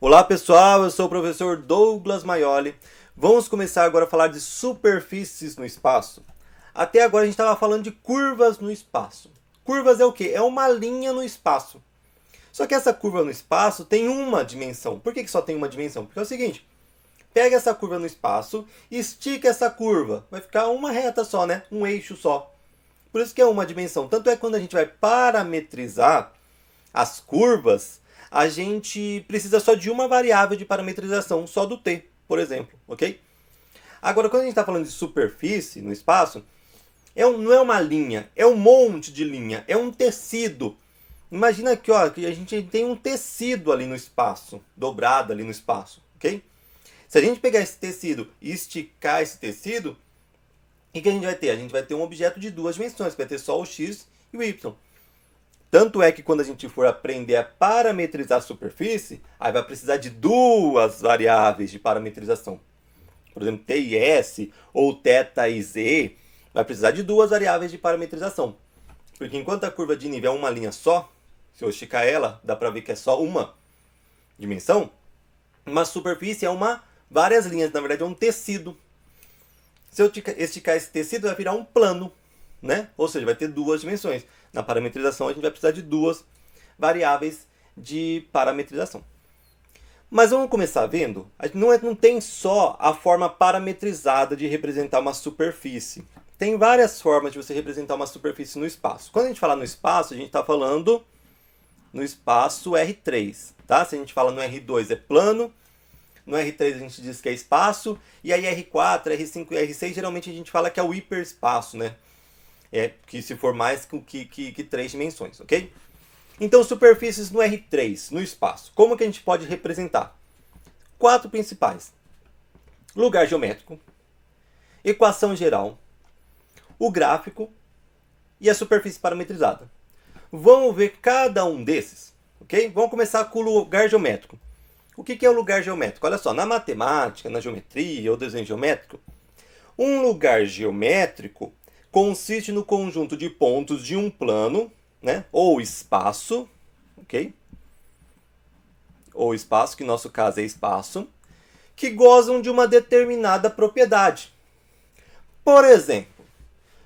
Olá pessoal, eu sou o professor Douglas Maioli. Vamos começar agora a falar de superfícies no espaço. Até agora a gente estava falando de curvas no espaço. Curvas é o quê? É uma linha no espaço. Só que essa curva no espaço tem uma dimensão. Por que só tem uma dimensão? Porque é o seguinte, pega essa curva no espaço e estica essa curva. Vai ficar uma reta só, né? Um eixo só. Por isso que é uma dimensão. Tanto é que quando a gente vai parametrizar as curvas, a gente precisa só de uma variável de parametrização, só do t, por exemplo, ok? Agora, quando a gente está falando de superfície no espaço, não é uma linha, é um monte de linha, é um tecido. Imagina aqui, ó, que a gente tem um tecido ali no espaço, dobrado ali no espaço, ok? Se a gente pegar esse tecido e esticar esse tecido, o que a gente vai ter? A gente vai ter um objeto de duas dimensões, que vai ter só o x e o y. Tanto é que quando a gente for aprender a parametrizar a superfície, aí vai precisar de duas variáveis de parametrização. Por exemplo, t e s, ou θ e z, vai precisar de duas variáveis de parametrização. Porque enquanto a curva de nível é uma linha só, se eu esticar ela, dá para ver que é só uma dimensão. Uma superfície é várias linhas, na verdade é um tecido. Se eu esticar esse tecido, vai virar um plano, né? Ou seja, vai ter duas dimensões. Na parametrização, a gente vai precisar de duas variáveis de parametrização. Mas vamos começar vendo? Não tem só a forma parametrizada de representar uma superfície. Tem várias formas de você representar uma superfície no espaço. Quando a gente fala no espaço, a gente está falando no espaço R3. Tá? Se a gente fala no R2 é plano, no R3 a gente diz que é espaço, e aí R4, R5 e R6 geralmente a gente fala que é o hiperespaço, né? Que se for mais que 3 dimensões, ok? Então, superfícies no R3, no espaço. Como que a gente pode representar? 4 principais. Lugar geométrico, equação geral, o gráfico e a superfície parametrizada. Vamos ver cada um desses, ok? Vamos começar com o lugar geométrico. O que é o lugar geométrico? Olha só, na matemática, na geometria ou desenho geométrico, um lugar geométrico consiste no conjunto de pontos de um plano, né? Ou espaço, ok? Ou espaço, que no nosso caso é espaço, que gozam de uma determinada propriedade. Por exemplo,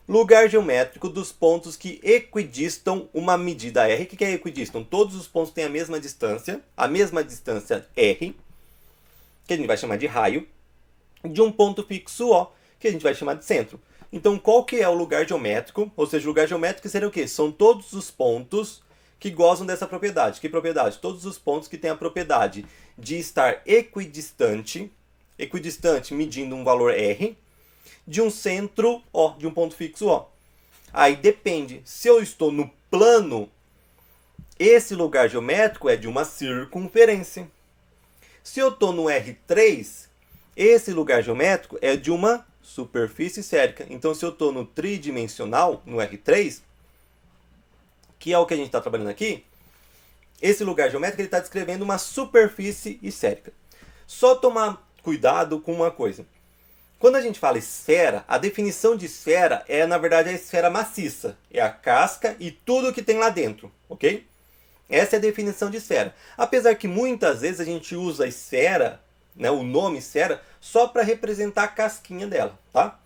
lugar geométrico dos pontos que equidistam uma medida r. O que é equidistam? Todos os pontos têm a mesma distância r, que a gente vai chamar de raio, de um ponto fixo O, que a gente vai chamar de centro. Então, qual que é o lugar geométrico? Ou seja, o lugar geométrico seria o quê? São todos os pontos que gozam dessa propriedade. Que propriedade? Todos os pontos que têm a propriedade de estar equidistante medindo um valor R, de um centro O, de um ponto fixo O. Aí depende, se eu estou no plano, esse lugar geométrico é de uma circunferência. Se eu estou no R3, esse lugar geométrico é de uma superfície esférica. Então, se eu estou no tridimensional, no R3, que é o que a gente está trabalhando aqui, esse lugar geométrico está descrevendo uma superfície esférica. Só tomar cuidado com uma coisa. Quando a gente fala esfera, a definição de esfera é, na verdade, a esfera maciça. É a casca e tudo que tem lá dentro, ok? Essa é a definição de esfera. Apesar que muitas vezes a gente usa esfera, né, o nome esfera, só para representar a casquinha dela, tá?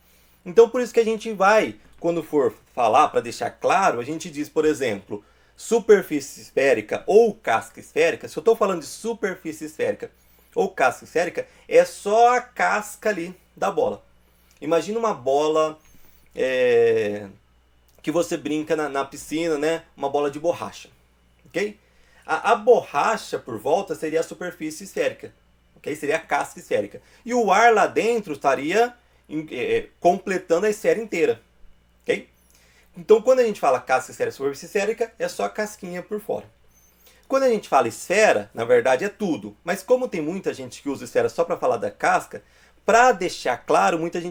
Então, por isso que a gente vai, quando for falar, para deixar claro, a gente diz, por exemplo, superfície esférica ou casca esférica. Se eu estou falando de superfície esférica ou casca esférica, é só a casca ali da bola. Imagina uma bola que você brinca na piscina, né? Uma bola de borracha, ok? A borracha por volta seria a superfície esférica. Okay? Seria a casca esférica. E o ar lá dentro estaria completando a esfera inteira. Okay? Então, quando a gente fala casca esférica, superfície esférica, é só a casquinha por fora. Quando a gente fala esfera, na verdade é tudo. Mas como tem muita gente que usa esfera só para falar da casca, para deixar claro, muita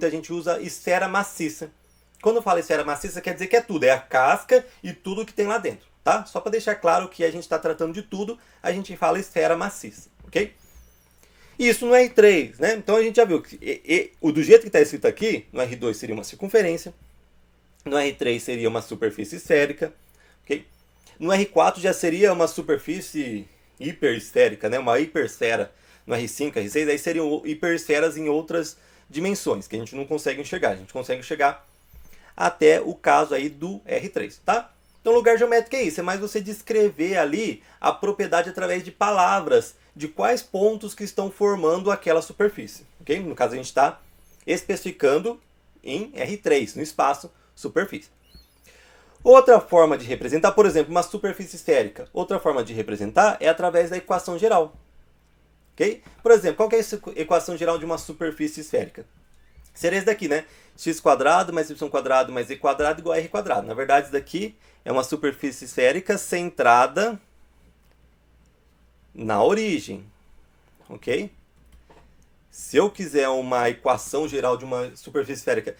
gente usa esfera maciça. Quando fala esfera maciça, quer dizer que é tudo. É a casca e tudo que tem lá dentro. Tá? Só para deixar claro que a gente está tratando de tudo, a gente fala esfera maciça. Ok? Isso no R3, né? Então a gente já viu que do jeito que está escrito aqui, no R2 seria uma circunferência, no R3 seria uma superfície esférica, ok? No R4 já seria uma superfície hiperesférica, né? Uma hiperesfera no R5, R6, aí seriam hiperesferas em outras dimensões, que a gente não consegue enxergar. A gente consegue chegar até o caso aí do R3, tá? Então, lugar geométrico é isso, é mais você descrever ali a propriedade através de palavras, de quais pontos que estão formando aquela superfície, ok? No caso, a gente está especificando em R3, no espaço, superfície. Outra forma de representar, por exemplo, uma superfície esférica. Outra forma de representar é através da equação geral. Okay? Por exemplo, qual que é a equação geral de uma superfície esférica? Seria esse daqui, né? X² mais y² mais z² igual a r². Na verdade, isso daqui é uma superfície esférica centrada na origem. Ok? Se eu quiser uma equação geral de uma superfície esférica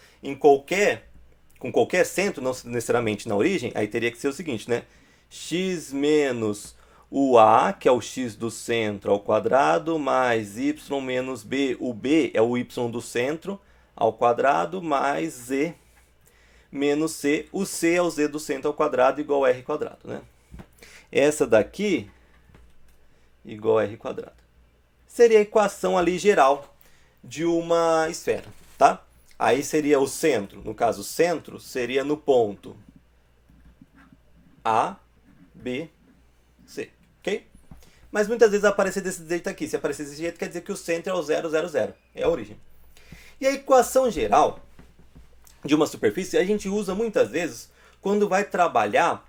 com qualquer centro, não necessariamente na origem, aí teria que ser o seguinte, né? X menos o A, que é o x do centro ao quadrado, mais y menos b, o b é o y do centro ao quadrado, mais z menos c, o c é o z do centro ao quadrado, igual a r², né? Essa daqui, igual a r². Seria a equação ali geral de uma esfera, tá? Aí seria o centro, no caso o centro seria no ponto A, B, C, ok? Mas muitas vezes aparece desse jeito aqui. Se aparecer desse jeito, quer dizer que o centro é o 0, 0, 0. É a origem. E a equação geral de uma superfície a gente usa muitas vezes quando vai trabalhar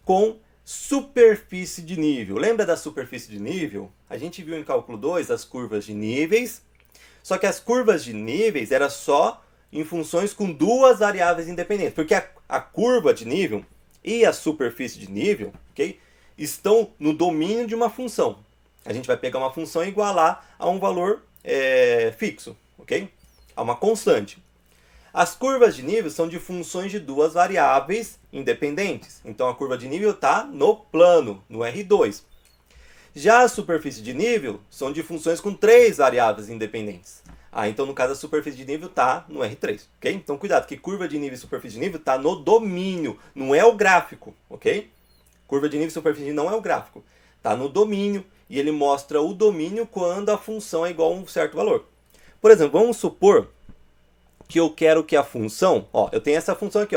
com superfície de nível. Lembra da superfície de nível? A gente viu em cálculo 2 as curvas de níveis. Só que as curvas de níveis eram só em funções com duas variáveis independentes. Porque a curva de nível e a superfície de nível, ok, estão no domínio de uma função. A gente vai pegar uma função e igualar a um valor fixo, ok? A uma constante. As curvas de nível são de funções de duas variáveis independentes. Então a curva de nível está no plano, no R2. Já a superfície de nível são de funções com três variáveis independentes. Então no caso a superfície de nível está no R3, ok? Então cuidado, que curva de nível e superfície de nível está no domínio, não é o gráfico, ok? Curva de nível e superfície de nível não é o gráfico, está no domínio e ele mostra o domínio quando a função é igual a um certo valor. Por exemplo, vamos supor que eu quero que a função, eu tenho essa função aqui,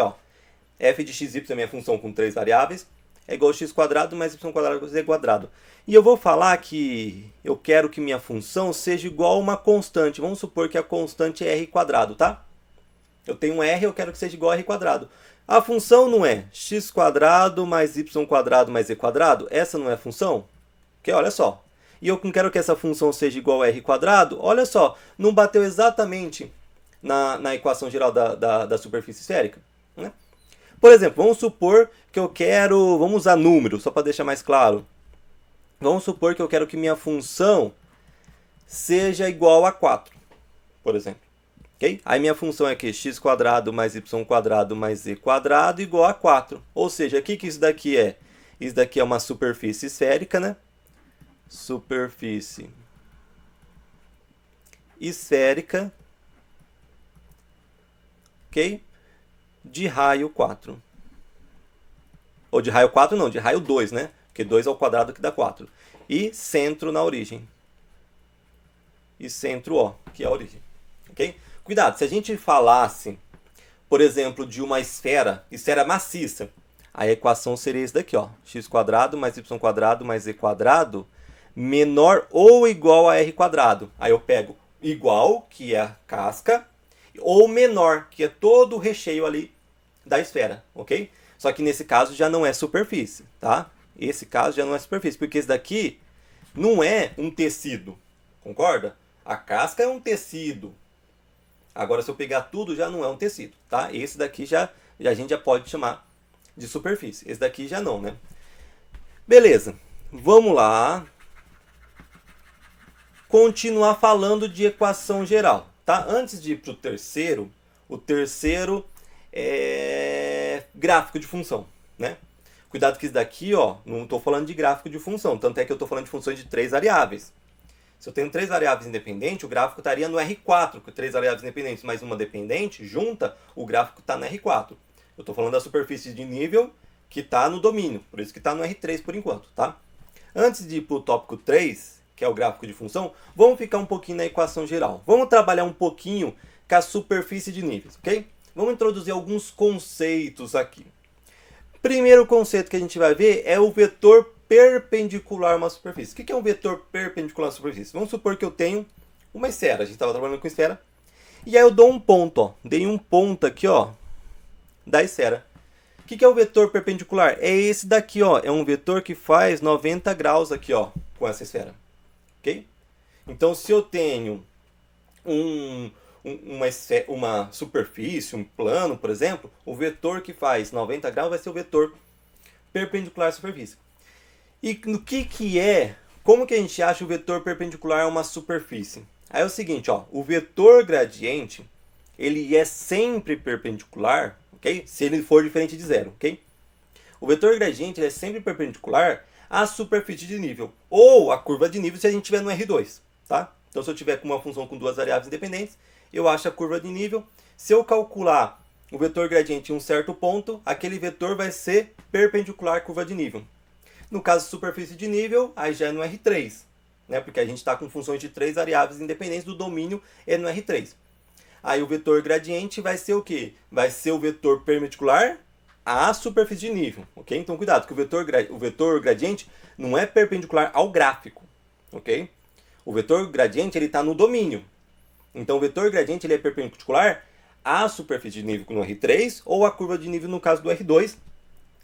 f de x, y é minha função com três variáveis, é igual a x² mais y² z². E eu vou falar que eu quero que minha função seja igual a uma constante. Vamos supor que a constante é r², tá? Eu tenho um r, eu quero que seja igual a r². A função não é x² mais y² mais z²? Essa não é a função? Porque olha só. E eu não quero que essa função seja igual a r²? Olha só, não bateu exatamente na equação geral da superfície esférica, né? Por exemplo, vamos supor que eu quero... Vamos usar número, só para deixar mais claro. Vamos supor que eu quero que minha função seja igual a 4, por exemplo. Okay? Aí minha função é que x² mais y² mais z² igual a 4. Ou seja, o que isso daqui é? Isso daqui é uma superfície esférica, né? Superfície esférica, ok? De raio 4. Ou de raio 4 não, de raio 2, né? Porque 2 ao quadrado que dá 4. E centro na origem. E centro O, que é a origem. Ok? Cuidado, se a gente falasse, por exemplo, de uma esfera maciça, a equação seria isso daqui, x² mais y² mais z² menor ou igual a r². Aí eu pego igual, que é a casca, ou menor, que é todo o recheio ali da esfera, ok? Só que nesse caso já não é superfície, tá? Esse caso já não é superfície, porque esse daqui não é um tecido, concorda? A casca é um tecido. Agora, se eu pegar tudo, já não é um tecido, tá? Esse daqui a gente já pode chamar de superfície. Esse daqui já não, né? Beleza, vamos lá. Continuar falando de equação geral, tá? Antes de ir para o terceiro é gráfico de função, né? Cuidado que isso daqui, não estou falando de gráfico de função, tanto é que eu estou falando de funções de três variáveis. Se eu tenho três variáveis independentes, o gráfico estaria no R4, com três variáveis independentes mais uma dependente, junta, o gráfico está no R4. Eu estou falando da superfície de nível que está no domínio, por isso que está no R3 por enquanto, tá? Antes de ir para o tópico 3, que é o gráfico de função, vamos ficar um pouquinho na equação geral. Vamos trabalhar um pouquinho com a superfície de níveis, ok? Vamos introduzir alguns conceitos aqui. Primeiro conceito que a gente vai ver é o vetor perpendicular a uma superfície. O que é um vetor perpendicular a uma superfície? Vamos supor que eu tenho uma esfera. A gente estava trabalhando com esfera. E aí eu dou um ponto, ó. Dei um ponto aqui, ó, da esfera. O que é o vetor perpendicular? É esse daqui, ó. É um vetor que faz 90 graus aqui, ó, com essa esfera. Ok? Então, se eu tenho uma superfície, um plano, por exemplo, o vetor que faz 90 graus vai ser o vetor perpendicular à superfície. E no que é, como que a gente acha o vetor perpendicular a uma superfície? Aí é o seguinte, ó, o vetor gradiente, ele é sempre perpendicular, ok? Se ele for diferente de zero, ok? O vetor gradiente ele é sempre perpendicular à superfície de nível, ou à curva de nível se a gente estiver no R2, tá? Então se eu tiver com uma função com duas variáveis independentes, eu acho a curva de nível. Se eu calcular o vetor gradiente em um certo ponto, aquele vetor vai ser perpendicular à curva de nível. No caso de superfície de nível, aí já é no R3, né? Porque a gente está com funções de três variáveis independentes do domínio é no R3. Aí o vetor gradiente vai ser o quê? Vai ser o vetor perpendicular à superfície de nível, ok? Então cuidado, que o vetor gradiente não é perpendicular ao gráfico, ok? O vetor gradiente ele está no domínio. Então o vetor gradiente ele é perpendicular à superfície de nível no R3 ou à curva de nível no caso do R2,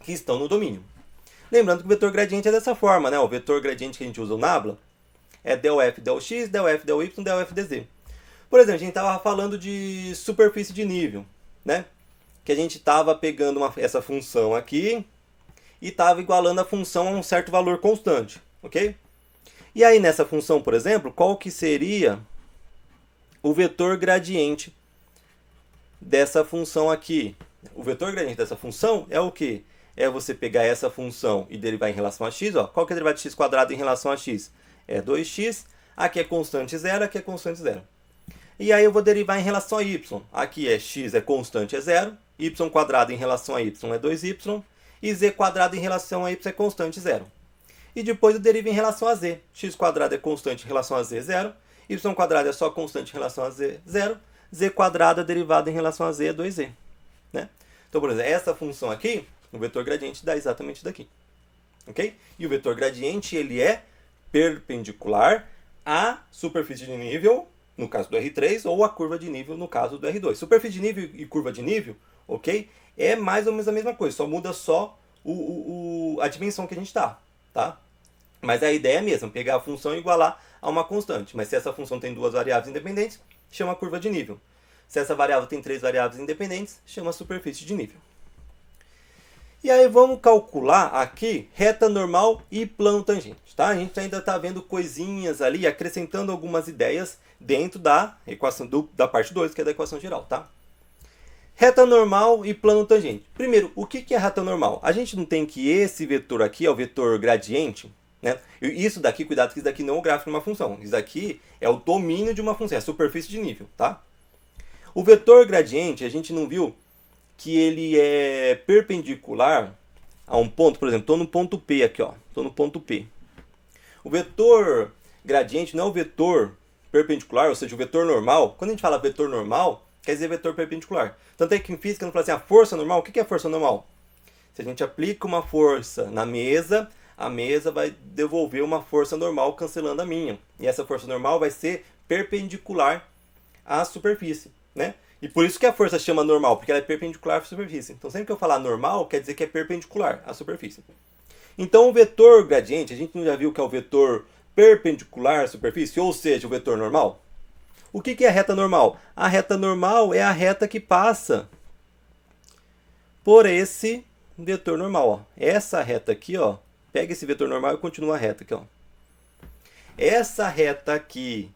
que estão no domínio. Lembrando que o vetor gradiente é dessa forma, né? O vetor gradiente que a gente usa no Nabla é del f, del x, del f, del y, del f, dz. Por exemplo, a gente estava falando de superfície de nível, né? Que a gente estava pegando essa função aqui e estava igualando a função a um certo valor constante, ok? E aí nessa função, por exemplo, qual que seria o vetor gradiente dessa função aqui? O vetor gradiente dessa função é o quê? É você pegar essa função e derivar em relação a x, ó. Qual que é a derivada de x quadrado em relação a x? É 2x, aqui é constante 0, aqui é constante 0. E aí eu vou derivar em relação a y. Aqui é x é constante, é 0, y quadrado em relação a y é 2y, e z quadrado em relação a y é constante, 0. E depois eu derivo em relação a z. X quadrado é constante em relação a z, 0, y quadrado é só constante em relação a z, 0, z quadrado é derivado em relação a z é 2z. Né? Então, por exemplo, essa função aqui, o vetor gradiente dá exatamente daqui. Ok? E o vetor gradiente ele é perpendicular à superfície de nível, no caso do R3, ou à curva de nível, no caso do R2. Superfície de nível e curva de nível, ok? É mais ou menos a mesma coisa, só muda só a dimensão que a gente está, tá? Mas a ideia é a mesma, pegar a função e igualar a uma constante. Mas se essa função tem duas variáveis independentes, chama curva de nível. Se essa variável tem três variáveis independentes, chama superfície de nível. E aí vamos calcular aqui reta normal e plano tangente, tá? A gente ainda está vendo coisinhas ali, acrescentando algumas ideias dentro da equação da parte 2, que é da equação geral, tá? Reta normal e plano tangente. Primeiro, o que é reta normal? A gente não tem que esse vetor aqui é o vetor gradiente, né? Isso daqui, cuidado que isso daqui não é o gráfico de uma função. Isso daqui é o domínio de uma função, é a superfície de nível, tá? O vetor gradiente, a gente não viu que ele é perpendicular a um ponto, por exemplo, estou no ponto P aqui, ó, estou no ponto P. O vetor gradiente não é o vetor perpendicular, ou seja, o vetor normal. Quando a gente fala vetor normal, quer dizer vetor perpendicular. Tanto é que em física não fala assim, a força normal, o que é a força normal? Se a gente aplica uma força na mesa, a mesa vai devolver uma força normal cancelando a minha. E essa força normal vai ser perpendicular à superfície, né? E por isso que a força chama normal, porque ela é perpendicular à superfície. Então sempre que eu falar normal, quer dizer que é perpendicular à superfície. Então o vetor gradiente, a gente já viu que é o vetor perpendicular à superfície, ou seja, o vetor normal. O que é a reta normal? A reta normal é a reta que passa por esse vetor normal. Ó. Essa reta aqui, ó, pega esse vetor normal e continua a reta aqui. Ó. Essa reta aqui,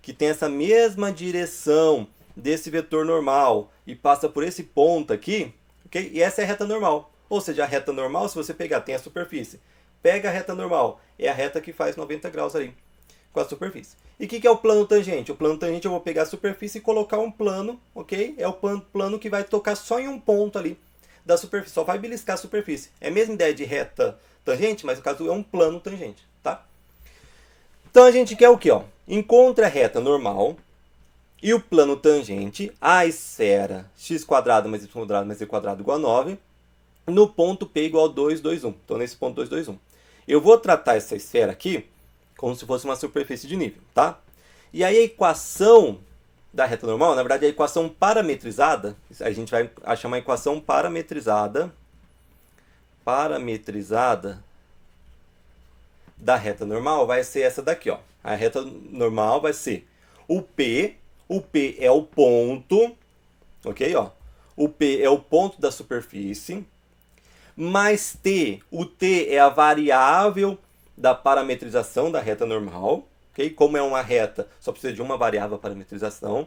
que tem essa mesma direção desse vetor normal e passa por esse ponto aqui, ok? E essa é a reta normal. Ou seja, a reta normal, se você pegar, tem a superfície. Pega a reta normal, é a reta que faz 90 graus ali com a superfície. E o que é o plano tangente? O plano tangente eu vou pegar a superfície e colocar um plano, ok? É o plano que vai tocar só em um ponto ali da superfície, só vai beliscar a superfície. É a mesma ideia de reta tangente, mas no caso é um plano tangente, tá? Então a gente quer o quê? Ó? Encontre a reta normal e o plano tangente, a esfera x² mais y² mais z² igual a 9, no ponto P igual a 2, 2, 1. Então, nesse ponto 2, 2, 1. Eu vou tratar essa esfera aqui como se fosse uma superfície de nível, tá? E aí a equação da reta normal, na verdade a equação parametrizada, a gente vai achar uma equação parametrizada da reta normal vai ser essa daqui, ó. A reta normal vai ser o P é o ponto, ok? Ó. O P é o ponto da superfície, mais T, o T é a variável da parametrização da reta normal, ok? Como é uma reta, só precisa de uma variável parametrização,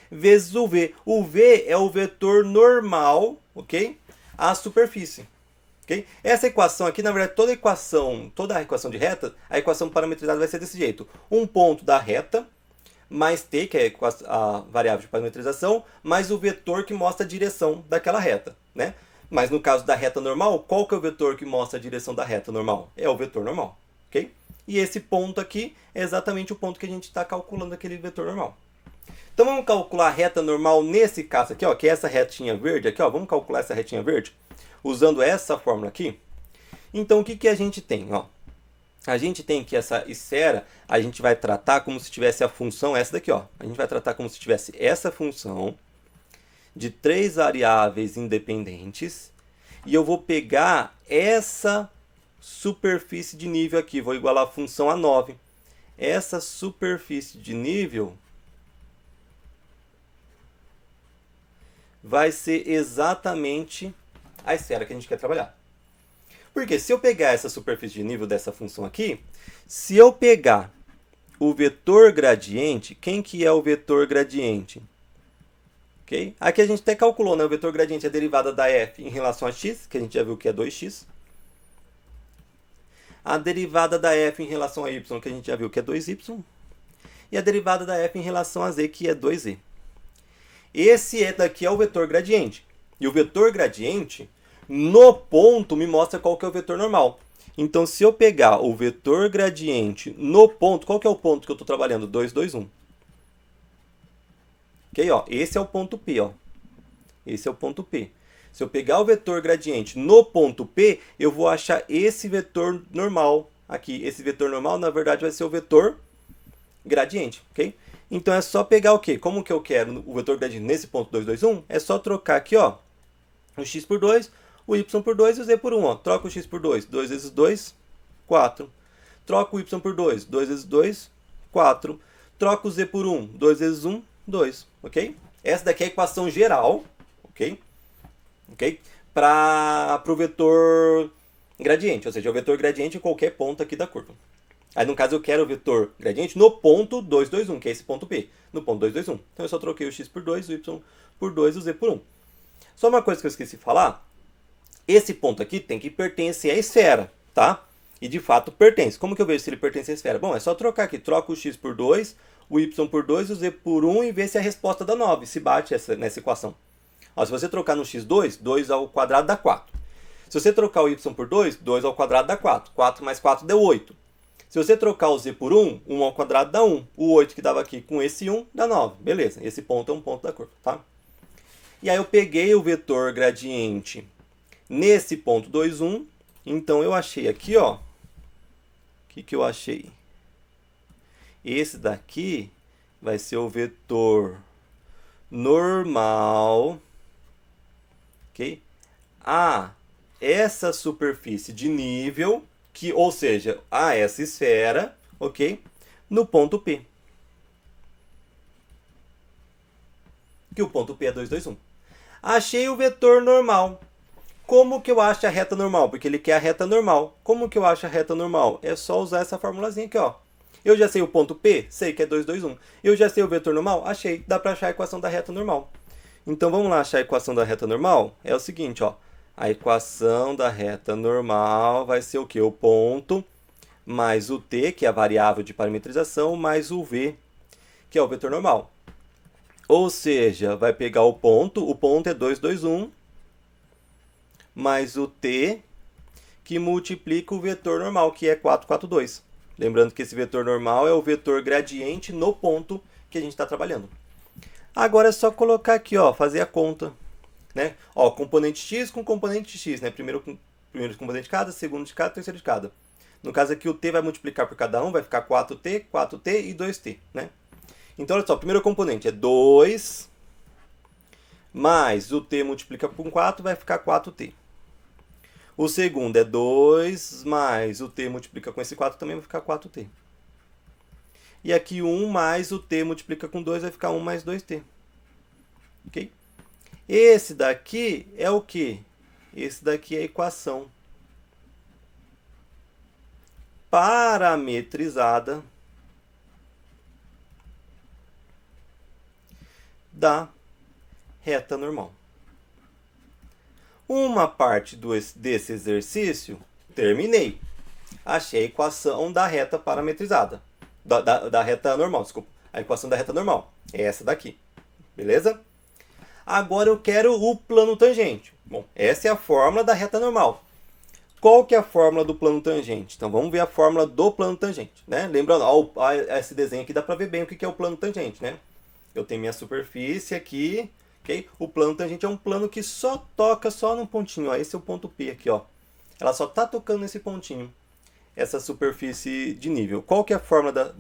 vezes o V. O V é o vetor normal, ok? À superfície. Okay? Essa equação aqui, na verdade, toda a equação de reta, a equação parametrizada vai ser desse jeito. Um ponto da reta, mais t, que é a variável de parametrização, mais o vetor que mostra a direção daquela reta. Né? Mas no caso da reta normal, qual que é o vetor que mostra a direção da reta normal? É o vetor normal. Okay? E esse ponto aqui é exatamente o ponto que a gente está calculando aquele vetor normal. Então vamos calcular a reta normal nesse caso aqui, ó, que é essa retinha verde aqui. Ó, vamos calcular essa retinha verde usando essa fórmula aqui. Então o que a gente tem? Ó? A gente tem que essa esfera, a gente vai tratar como se tivesse a função, essa daqui. Ó. A gente vai tratar como se tivesse essa função de 3 variáveis independentes. E eu vou pegar essa superfície de nível aqui, vou igualar a função a 9. Essa superfície de nível vai ser exatamente a esfera que a gente quer trabalhar. Porque se eu pegar essa superfície de nível dessa função aqui, se eu pegar o vetor gradiente, quem que é o vetor gradiente? Okay? Aqui a gente até calculou, né? O vetor gradiente é a derivada da f em relação a x, que a gente já viu que é 2x. A derivada da f em relação a y, que a gente já viu que é 2y. E a derivada da f em relação a z, que é 2z. Esse daqui é o vetor gradiente. E o vetor gradiente, no ponto, me mostra qual que é o vetor normal. Então, se eu pegar o vetor gradiente no ponto, qual que é o ponto que eu estou trabalhando? 2, 2, 1. Ok? Ó, esse é o ponto P. Ó. Esse é o ponto P. Se eu pegar o vetor gradiente no ponto P, eu vou achar esse vetor normal aqui. Esse vetor normal, na verdade, vai ser o vetor gradiente. Ok? Então, é só pegar o quê? Como que eu quero o vetor gradiente nesse ponto 2, 2, 1? É só trocar aqui, ó, o x por 2, o y por 2 e o z por 1. Ó. Troca o x por 2, 2 vezes 2, 4. Troca o y por 2, 2 vezes 2, 4. Troca o z por 1, 2 vezes 1, 2. Ok? Essa daqui é a equação geral, ok? Para o vetor gradiente, ou seja, o vetor gradiente em qualquer ponto aqui da curva. Aí, no caso, eu quero o vetor gradiente no ponto 2, 2, 1, que é esse ponto P. No ponto 2, 2, 1. Então, eu só troquei o x por 2, o y por 2 e o z por 1. Só uma coisa que eu esqueci de falar. Esse ponto aqui tem que pertencer à esfera, tá? E, de fato, pertence. Como que eu vejo se ele pertence à esfera? Bom, é só trocar aqui. Troca o x por 2, o y por 2 e o z por 1 e ver se a resposta dá 9. Se bate nessa equação. Ó, se você trocar no x2, 2 ao quadrado dá 4. Se você trocar o y por 2, 2 ao quadrado dá 4. 4 mais 4 deu 8. Se você trocar o z por 1, 1 ao quadrado dá 1. O 8 que dava aqui com esse 1 dá 9. Beleza, esse ponto é um ponto da curva, tá? E aí eu peguei o vetor gradiente nesse ponto 2, 1. Então eu achei aqui, ó. O que eu achei? Esse daqui vai ser o vetor normal, ok? A essa superfície de nível, ou seja, a essa esfera, ok? No ponto P. Que o ponto P é 2, 2, 1. Achei o vetor normal. Como que eu acho a reta normal? Porque ele quer a reta normal. Como que eu acho a reta normal? É só usar essa formulazinha aqui, ó. Eu já sei o ponto P? Sei que é 2, 2, 1. Eu já sei o vetor normal? Achei. Dá para achar a equação da reta normal. Então, vamos lá achar a equação da reta normal? É o seguinte, ó. A equação da reta normal vai ser o quê? O ponto mais o t, que é a variável de parametrização, mais o v, que é o vetor normal. Ou seja, vai pegar o ponto é 2, 2, 1, mais o t, que multiplica o vetor normal, que é 4, 4, 2. Lembrando que esse vetor normal é o vetor gradiente no ponto que a gente está trabalhando. Agora é só colocar aqui, ó, fazer a conta, né? Ó, componente x com componente x, né? Primeiro componente de cada, segundo de cada, terceiro de cada. No caso aqui, o t vai multiplicar por cada um, vai ficar 4t, 4t e 2t, né? Então, olha só, o primeiro componente é 2, mais o t multiplica por 4, vai ficar 4t. O segundo é 2, mais o t multiplica com esse 4, também vai ficar 4t. E aqui 1 mais o t multiplica com 2, vai ficar 1 mais 2t. Ok? Esse daqui é o quê? Esse daqui é a equação parametrizada da reta normal. Uma parte desse exercício, terminei. Achei a equação da reta parametrizada. Da reta normal, desculpa. A equação da reta normal. É essa daqui. Beleza? Agora eu quero o plano tangente. Bom, essa é a fórmula da reta normal. Qual que é a fórmula do plano tangente? Então vamos ver a fórmula do plano tangente, né? Lembrando, ó, esse desenho aqui dá para ver bem o que é o plano tangente, né? Eu tenho minha superfície aqui, ok? O plano tangente é um plano que só toca só num pontinho, ó. Esse é o ponto P aqui, ó. Ela só está tocando nesse pontinho, essa superfície de nível. Qual que é a fórmula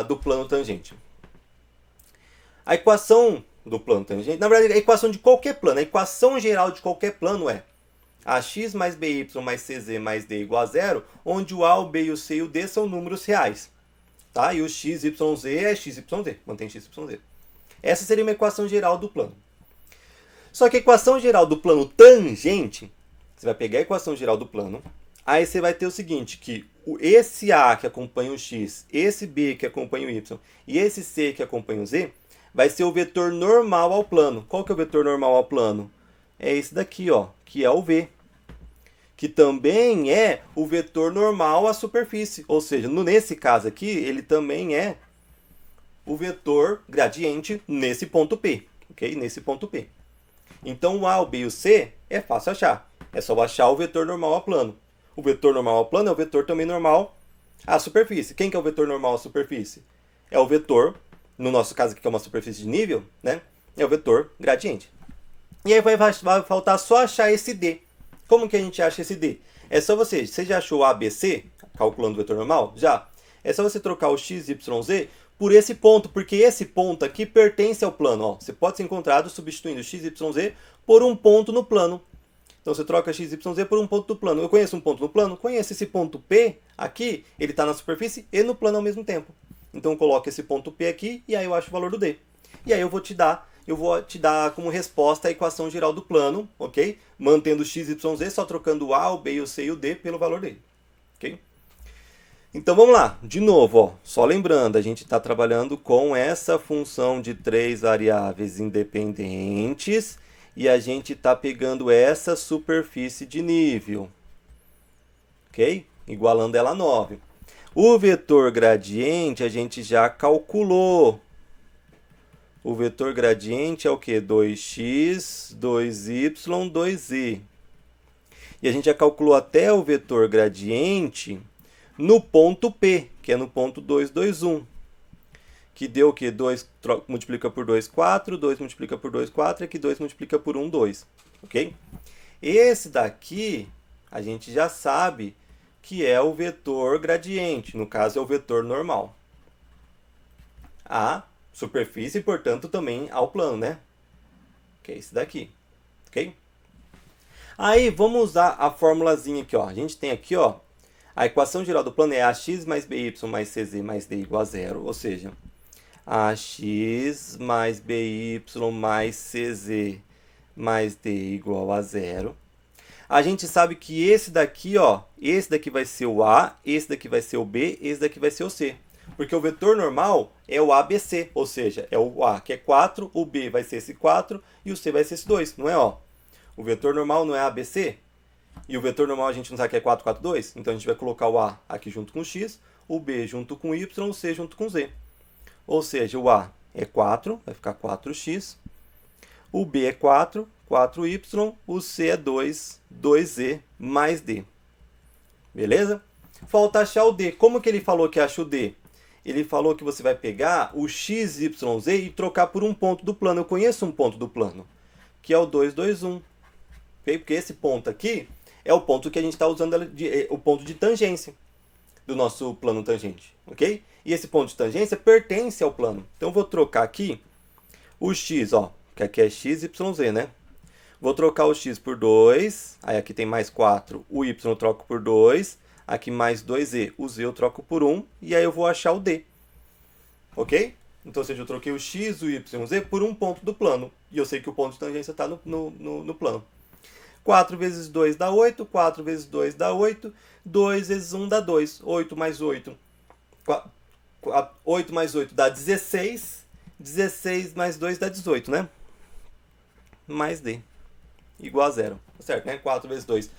do plano tangente? A equação do plano tangente, na verdade, a equação de qualquer plano, a equação geral de qualquer plano é ax mais by mais cz mais d igual a zero, onde o a, o b, o c e o d são números reais. Tá? E o x, y, z é x, y, z. Mantém x, y, z. Essa seria uma equação geral do plano. Só que a equação geral do plano tangente, você vai pegar a equação geral do plano, aí você vai ter o seguinte, que esse a que acompanha o x, esse b que acompanha o y e esse c que acompanha o z, vai ser o vetor normal ao plano. Qual que é o vetor normal ao plano? É esse daqui, ó, que é o v. Que também é o vetor normal à superfície. Ou seja, nesse caso aqui, ele também é o vetor gradiente nesse ponto P. Ok? Nesse ponto P. Então, o A, o B e o C é fácil achar. É só achar o vetor normal ao plano. O vetor normal ao plano é o vetor também normal à superfície. Quem que é o vetor normal à superfície? É o vetor, no nosso caso aqui que é uma superfície de nível, né? É o vetor gradiente. E aí vai faltar só achar esse D. Como que a gente acha esse D? É só você já achou o ABC, calculando o vetor normal? Já. É só você trocar o x, y, z por esse ponto, porque esse ponto aqui pertence ao plano. Ó. Você pode ser encontrado substituindo x, y, z por um ponto no plano. Então você troca x, y, z por um ponto do plano. Eu conheço um ponto no plano? Conheço esse ponto P aqui, ele está na superfície e no plano ao mesmo tempo. Então eu coloco esse ponto P aqui e aí eu acho o valor do D. E aí eu vou te dar como resposta a equação geral do plano, ok? Mantendo o x, y, z, só trocando o a, o b, o c e o d pelo valor dele, ok? Então vamos lá, de novo, ó, só lembrando, a gente está trabalhando com essa função de 3 variáveis independentes e a gente está pegando essa superfície de nível, ok? Igualando ela a 9. O vetor gradiente a gente já calculou. O vetor gradiente é o quê? 2x, 2y, 2z. E a gente já calculou até o vetor gradiente no ponto P, que é no ponto 2, 2, 1. Que deu o quê? 2 multiplica por 2, 4, 2 multiplica por 2, 4, e aqui 2 multiplica por 1, 2. Ok? Esse daqui, a gente já sabe que é o vetor gradiente, no caso é o vetor normal. A superfície, portanto, também ao plano, né? Que é esse daqui, ok? Aí, vamos usar a formulazinha aqui, ó. A gente tem aqui, ó, a equação geral do plano é ax mais by mais cz mais d igual a zero, ou seja, ax mais by mais cz mais d igual a zero. A gente sabe que esse daqui, ó, esse daqui vai ser o A, esse daqui vai ser o B, esse daqui vai ser o C. Porque o vetor normal é o ABC, ou seja, é o A que é 4, o B vai ser esse 4 e o C vai ser esse 2, não é? Ó? O vetor normal não é ABC? E o vetor normal a gente não sabe que é 4, 4, 2? Então a gente vai colocar o A aqui junto com o X, o B junto com o Y, o C junto com o Z. Ou seja, o A é 4, vai ficar 4x, o B é 4, 4y, o C é 2, 2z mais D. Beleza? Falta achar o D. Como que ele falou que acha o D? Ele falou que você vai pegar o x, y, z e trocar por um ponto do plano. Eu conheço um ponto do plano, que é o 2, 2, 1. Okay? Porque esse ponto aqui é o ponto que a gente está usando, o ponto de tangência do nosso plano tangente. Ok? E esse ponto de tangência pertence ao plano. Então eu vou trocar aqui o x, ó, que aqui é x, y, z, né? Vou trocar o x por 2, aí aqui tem mais 4, o y eu troco por 2, aqui mais 2z, o z eu troco por 1, e aí eu vou achar o d. Ok? Então, ou seja, eu troquei o x, o y e o z por um ponto do plano, e eu sei que o ponto de tangência está no plano. 4 vezes 2 dá 8, 4 vezes 2 dá 8, 2 vezes 1 dá 2, 8 mais 8, 8 mais 8 dá 16, 16 mais 2 dá 18, né? Mais d. Igual a zero, certo, né? 4 vezes 2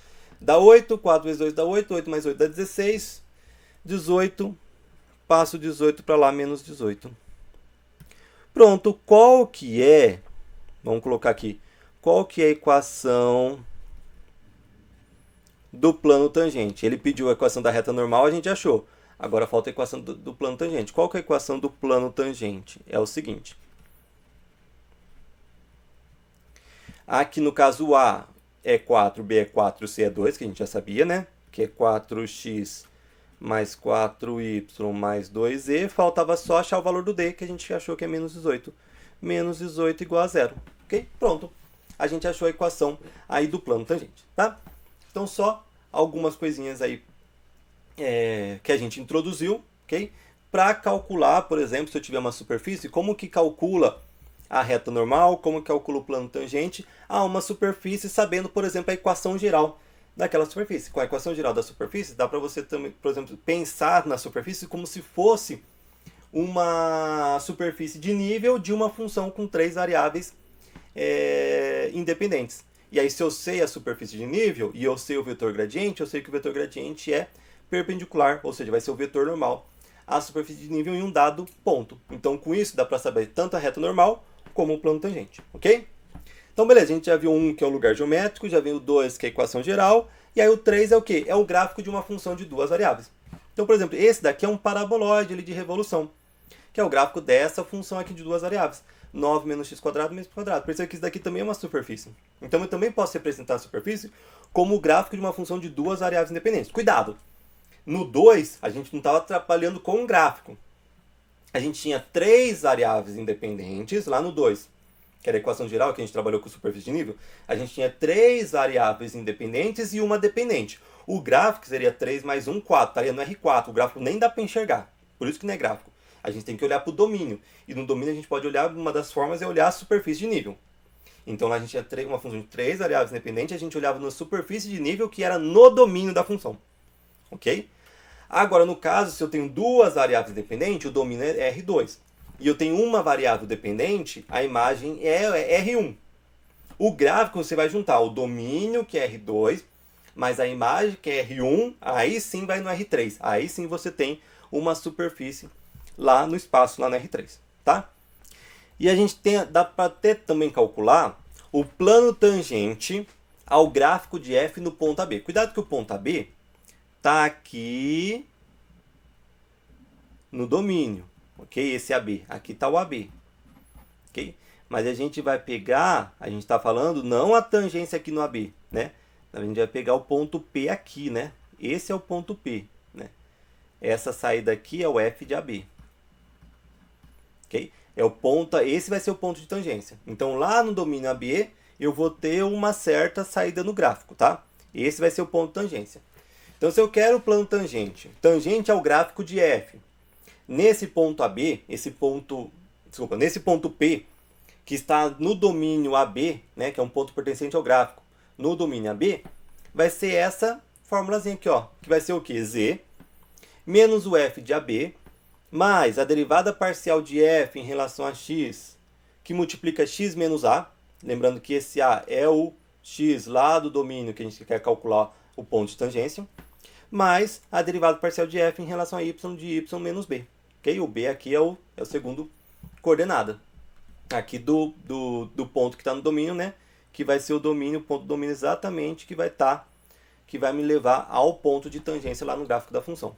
dá 8, 4 vezes 2 dá 8, 8 mais 8 dá 16, 18, passo 18 para lá, menos 18. Pronto, qual que é, vamos colocar aqui, qual que é a equação do plano tangente? Ele pediu a equação da reta normal, a gente achou. Agora falta a equação do plano tangente. Qual que é a equação do plano tangente? É o seguinte. Aqui no caso A é 4, B é 4, C é 2, que a gente já sabia, né? Que é 4x mais 4y mais 2z. Faltava só achar o valor do D, que a gente achou que é menos 18. Menos 18 igual a zero. Ok? Pronto. A gente achou a equação aí do plano tangente, tá? Então só algumas coisinhas aí que a gente introduziu, ok? Para calcular, por exemplo, se eu tiver uma superfície, como que calcula a reta normal, como calcula o plano tangente a uma superfície, sabendo, por exemplo, a equação geral daquela superfície. Com a equação geral da superfície, dá para você também, por exemplo, pensar na superfície como se fosse uma superfície de nível de uma função com 3 variáveis independentes. E aí, se eu sei a superfície de nível e eu sei o vetor gradiente, eu sei que o vetor gradiente é perpendicular, ou seja, vai ser o vetor normal à superfície de nível em um dado ponto. Então, com isso, dá para saber tanto a reta normal como o plano tangente, ok? Então, beleza, a gente já viu um que é o lugar geométrico, já viu o 2 que é a equação geral, e aí o 3 é o quê? É o gráfico de uma função de duas variáveis. Então, por exemplo, esse daqui é um paraboloide de revolução, que é o gráfico dessa função aqui de duas variáveis. 9 menos x quadrado menos quadrado. Percebe que isso daqui também é uma superfície. Então, eu também posso representar a superfície como o gráfico de uma função de duas variáveis independentes. Cuidado! No 2, a gente não estava trabalhando com um gráfico. A gente tinha 3 variáveis independentes lá no 2, que era a equação geral que a gente trabalhou com superfície de nível. A gente tinha 3 variáveis independentes e uma dependente. O gráfico seria 3 mais 1, 4. Estaria no R4. O gráfico nem dá para enxergar. Por isso que não é gráfico. A gente tem que olhar para o domínio. E no domínio a gente pode olhar, uma das formas é olhar a superfície de nível. Então lá a gente tinha uma função de 3 variáveis independentes, a gente olhava na superfície de nível que era no domínio da função. Ok? Agora, no caso, se eu tenho duas variáveis dependentes, o domínio é R2. E eu tenho uma variável dependente, a imagem é R1. O gráfico você vai juntar o domínio, que é R2, mais a imagem, que é R1, aí sim vai no R3. Aí sim você tem uma superfície lá no espaço, lá no R3. Tá? E a gente dá para também calcular o plano tangente ao gráfico de F no ponto AB. Cuidado que o ponto AB está aqui no domínio, ok? Esse AB, aqui está o AB, ok? Mas a gente vai pegar, a gente está falando não a tangência aqui no AB, né? A gente vai pegar o ponto P aqui, né? Esse é o ponto P, né? Essa saída aqui é o F de AB, ok? É o ponto, esse vai ser o ponto de tangência. Então lá no domínio AB eu vou ter uma certa saída no gráfico, tá? Esse vai ser o ponto de tangência. Então, se eu quero o plano tangente, tangente ao gráfico de F, nesse ponto AB, nesse ponto P, que está no domínio AB, né, que é um ponto pertencente ao gráfico, no domínio AB, vai ser essa formulazinha aqui, ó, que vai ser o quê? Z menos o F de AB, mais a derivada parcial de F em relação a x, que multiplica x menos A, lembrando que esse A é o x lá do domínio que a gente quer calcular o ponto de tangência, mais a derivada parcial de f em relação a y de y menos b. Okay? O b aqui é o segundo coordenada. Aqui do ponto que está no domínio, né? Que vai ser o domínio, o ponto do domínio exatamente que vai estar que vai me levar ao ponto de tangência lá no gráfico da função.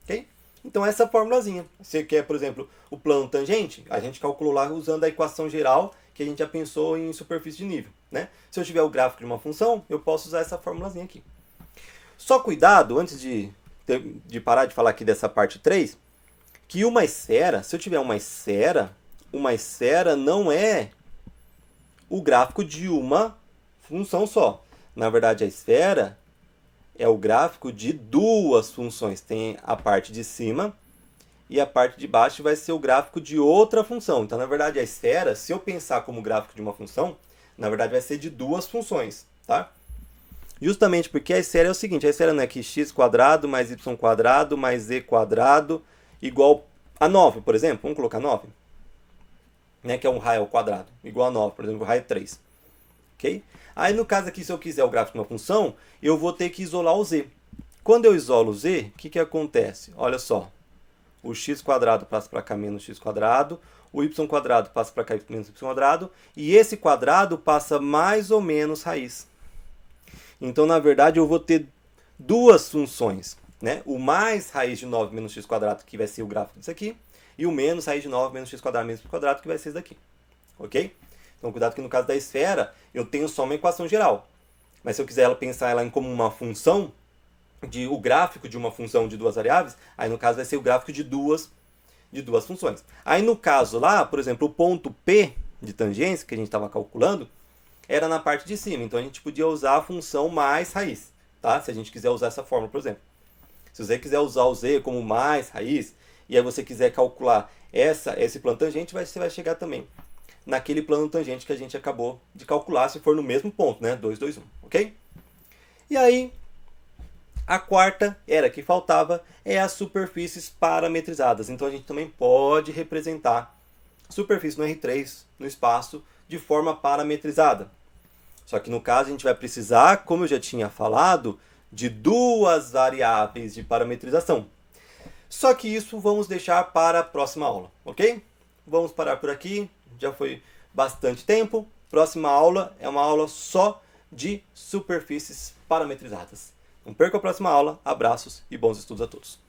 Ok? Então essa formulazinha. Você quer, por exemplo, o plano tangente, a gente calculou lá usando a equação geral que a gente já pensou em superfície de nível. Né? Se eu tiver o gráfico de uma função, eu posso usar essa formulazinha aqui. Só cuidado, antes de parar de falar aqui dessa parte 3, que uma esfera, se eu tiver uma esfera não é o gráfico de uma função só. Na verdade, a esfera é o gráfico de duas funções. Tem a parte de cima e a parte de baixo vai ser o gráfico de outra função. Então, na verdade, a esfera, se eu pensar como gráfico de uma função, na verdade vai ser de duas funções, tá? Justamente porque a esfera é o seguinte, a esfera não é que x² mais y² mais z² igual a 9, por exemplo. Vamos colocar 9, né, que é um raio ao quadrado, igual a 9, por exemplo, o raio é 3. Okay? Aí no caso aqui, se eu quiser o gráfico de uma função, eu vou ter que isolar o z. Quando eu isolo o z, o que acontece? Olha só, o x² passa para cá menos x², o y² passa para cá menos y², e esse quadrado passa mais ou menos raiz. Então, na verdade, eu vou ter duas funções, né? O mais raiz de 9 menos x², que vai ser o gráfico disso aqui, e o menos raiz de 9 menos x² menos y², que vai ser isso daqui. Ok? Então, cuidado que no caso da esfera, eu tenho só uma equação geral. Mas se eu quiser pensar ela como uma função, o gráfico de uma função de duas variáveis, aí no caso vai ser o gráfico de duas funções. Aí no caso lá, por exemplo, o ponto P de tangência, que a gente estava calculando, era na parte de cima. Então a gente podia usar a função mais raiz, tá? Se a gente quiser usar essa fórmula, por exemplo. Se você quiser usar o z como mais raiz, e aí você quiser calcular esse plano tangente, você vai chegar também naquele plano tangente que a gente acabou de calcular, se for no mesmo ponto, né? 2, 2, 1, ok? E aí, a quarta era que faltava, é as superfícies parametrizadas. Então a gente também pode representar superfície no R3, no espaço, de forma parametrizada. Só que no caso a gente vai precisar, como eu já tinha falado, de duas variáveis de parametrização. Só que isso vamos deixar para a próxima aula, ok? Vamos parar por aqui, já foi bastante tempo. Próxima aula é uma aula só de superfícies parametrizadas. Não perca a próxima aula, abraços e bons estudos a todos.